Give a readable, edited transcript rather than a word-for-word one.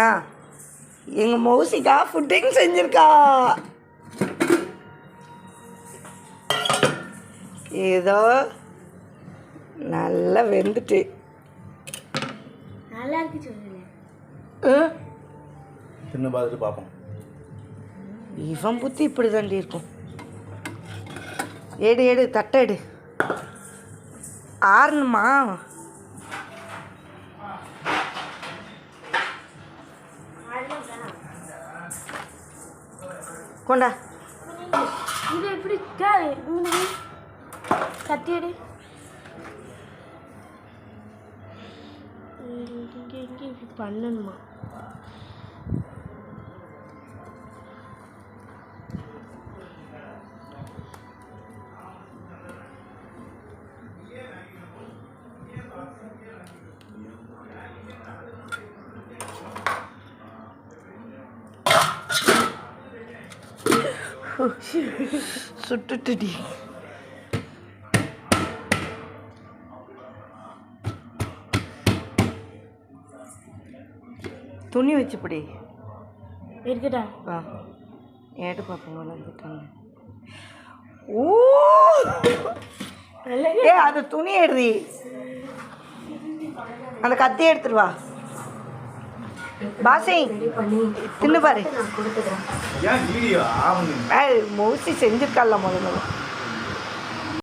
ஆ எங்கள் மௌசிக்கா ஃபுட்டிங் செஞ்சுருக்கா. ஏதோ நல்லா வெந்துட்டு நல்லா இருக்கு சொல்லுங்க. சின்ன பார்த்துட்டு பார்ப்போம். இவன் புத்தி இப்படி தாண்டி இருக்கும். எடு எடு தட்டை எடு. ஆறணுமா? கொண்டா. இது எப்படி கத்தி எடு. இங்கே இப்படி பண்ணணுமா? சுட்டுட்டுடி. துணி வச்சுப்படி இருக்குடா. ஆ ஏட்டு பார்ப்போம் வந்துட்டாங்க. ஓ ஏ அது துணி எடுறி. அந்த கத்தி எடுத்துட்டு வா. பாசி தின்னு பாரு. ஏன் வீடியோ ஆகுது? மோஸ்ட்லி செஞ்சுருக்கால முதல்ல.